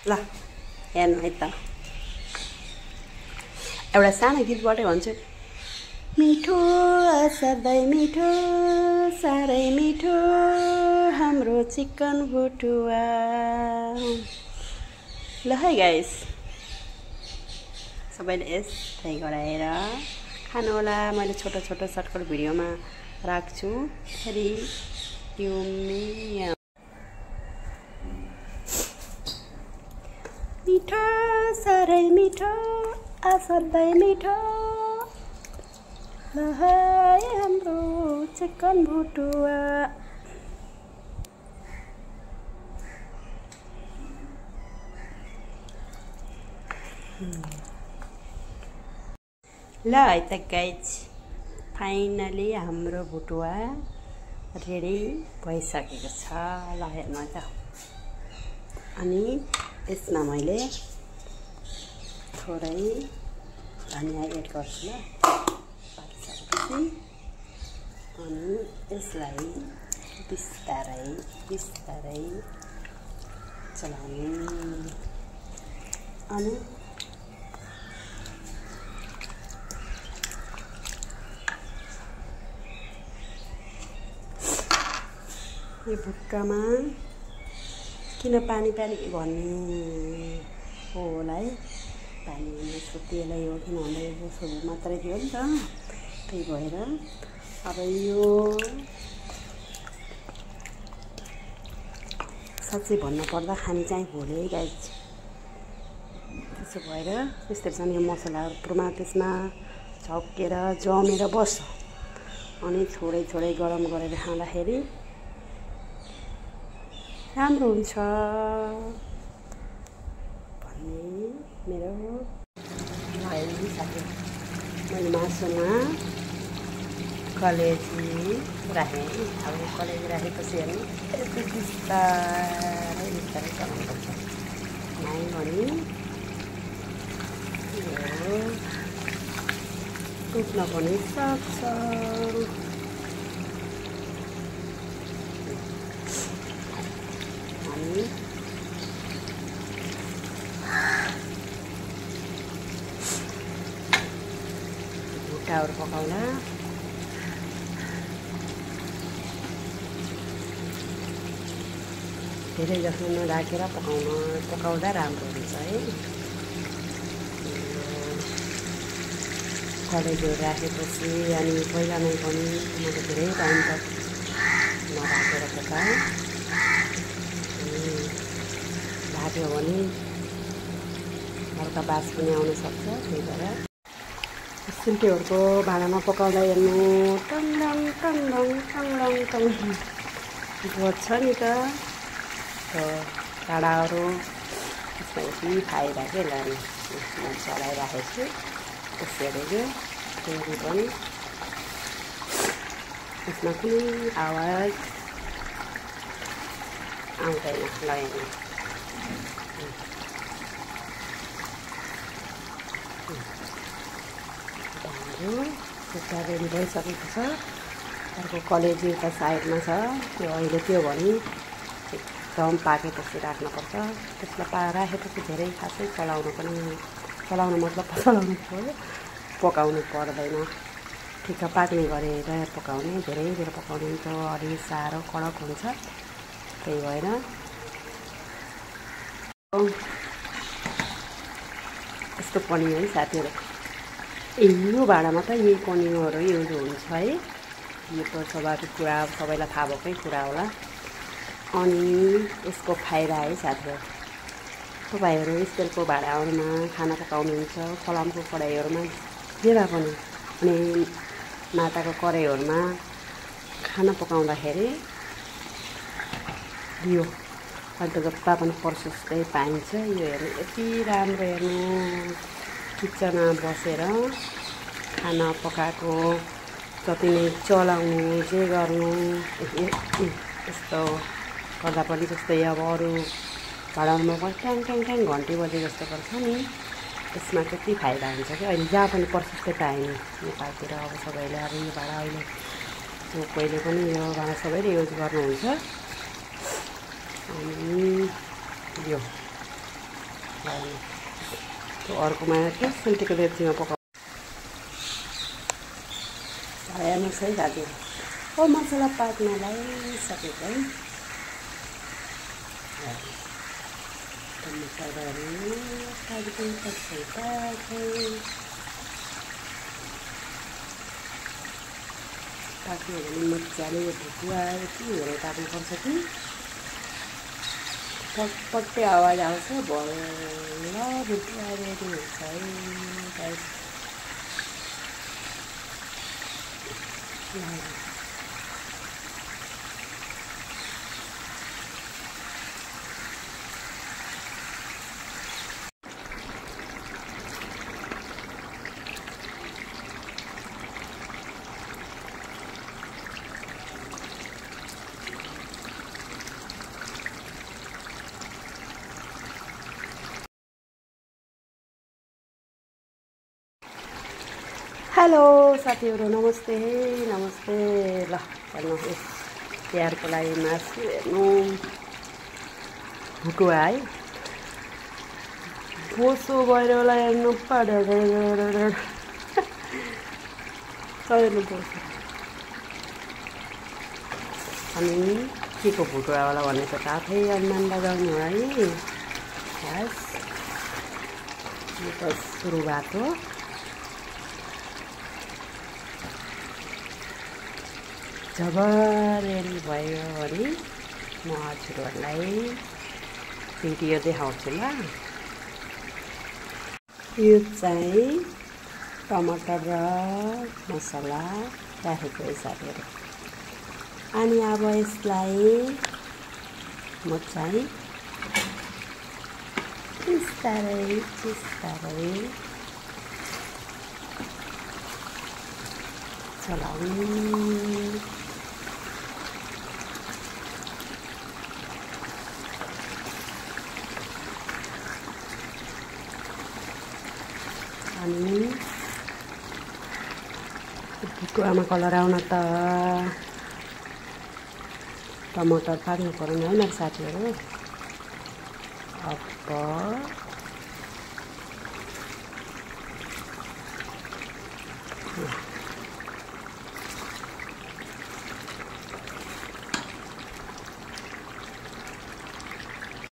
ल हेर्नु है त एउटा सानो गीतबाटै भन्छु मिठो असाध्यै मिठो साह्रै मिठो हाम्रो चिकन भुटुवा ल है गाइस सबैले यस्तै गराएर खानु होला मैले छोटो छोटो सर्टकट भिडियोमा राख्छु फेरि मिठो साह्रै मिठो असाध्यै मिठो ल है हाम्रो चिकन भुटुवा ल है त गाइज फाइनली हाम्रो भुटुवा रेडी भइसकेको छ ल हेर्नु त अनि यसमा मैले थोरै धनिया एड गर्छु ल पाकिसकेपछि अनि यसलाई बिस्तारै बिस्तारै चलाउने अनि यो भुट्टामा किन पानी पानी भन्ने होला है पानी तेलै हो किनभने यसो मात्रै थियो नि त त्यही भएर अब यो साँच्चै भन्नुपर्दा खाने चाहिँ भोलि है गाइज त्यसो भएर यस्तै छन् यो मसलाहरू पुरा त्यसमा झक्केर जमेर बस्छ अनि छोडै छोडै गरम गरेर खाँदाखेरि राम्रो हुन्छ भन्ने मेरो भाइ साथी मैले मासुमा कलेजी राखेँ अब कलेजी राखेपछि हेर्नु यस्तो बिस्तारै बिस्तारै चलाउनुपर्छ नाइ भने यो टुट्न पनि सक्छ भुट्टाहरू पकाउँदा धेरै जस्तो नराखेर पकाउँदा राम्रो हुन्छ है कलेजहरू राखेपछि अनि पहिला नै पनि मैले धेरै टाइम त नराखेर पकाएँ राख्यो भने हल्का बास पनि आउन सक्छ त्यही भएर सिल्टीहरूको भाँडामा पकाउँदा हेर्नु टङडङ टङडङ टङडङ टङ बज्छ नि त भाँडाहरू त्यसमा यति खाइराखेँ लाने चलाइराखेको छु त्यसरी फेरि पनि यसमा कुनै आवाज आउँदैन लगाएन सुक्खा रेडी भइसकेको छ अर्को कलेजी त साइडमा छ त्यो अहिले त्यो भने एकदम पाकेपछि राख्नुपर्छ त्यसलाई राखेपछि धेरै खासै चलाउनु मतलब पकाउनु पर्दैन ठिक्क पाक्ने गरेर पकाउने धेरै बेर पकाउने त अलि साह्रो कडक हुन्छ त्यही भएर यस्तो पनिर है साथीहरू यो भाँडामा त यही पनिरहरू युज हुन्छ है यो त स्वाभाविक कुरा सबैलाई थाहा भएकै कुरा होला अनि यसको फाइदा है साथीहरू तपाईँहरू स्टिलको भाँडाहरूमा खाना पकाउनुहुन्छ फलामको कराहीहरूमा जेमा पनि अनि माटाको कराहीहरूमा खाना पकाउँदाखेरि यो अन्त जता पनि प्रशस्तै पाइन्छ यो हेर्नु यति राम्रो हेर्नु किचनमा बसेर खाना पकाएको जति नै चलाउनु जे गर्नु यस्तो गर्दा पनि जस्तै अब अरू भाँडामा पनि ट्याङ ट्याङ ट्याङ घन्टी बजे जस्तो गर्छ नि यसमा कति फाइदा हुन्छ कि अहिले जहाँ पनि प्रशस्तै पाइने नेपालतिर अब सबैले अब यो भाँडा अहिले जो कहिले पनि यो भाँडा सबैले युज गर्नुहुन्छ अनि यो त्यो अर्कोमा त्यो सुन्टीको डेप्चीमा पकाउ हेर्नुहोस् है दाजु मसला पाक्नलाई सकेको है टमाटरहरू पाकिदिनुपर्छ पाक्यो भने मजाले यो भुटुवा यति हेरेर पाक्नुपर्छ कि पटपट्टै आवाज आउँछ बल्ल भुटुवा रेडी हुन्छ है गाइस हेलो साथीहरू नमस्ते नमस्ते ल हेर्नुहोस् तिहारको लागि मासु हेर्नु भुटुवा है बोसो भएर होला हेर्नु हेर्नु बोसो अनि के को भुटुवा होला भन्ने त आफै अनुमान लगाउनु है बस यो त सुरुवात हो जब रेडी भयो भने म हजुरहरूलाई भिडियो देखाउँछु ल यो चाहिँ टमाटर र मसला राखेको है साथीहरू अनि अब यसलाई म चाहिँ बिस्तारै चलाउनु अनि भुटुवामा कलर आउन त टमाटर पाक्नु पर्यो है मेरो साथीहरू अब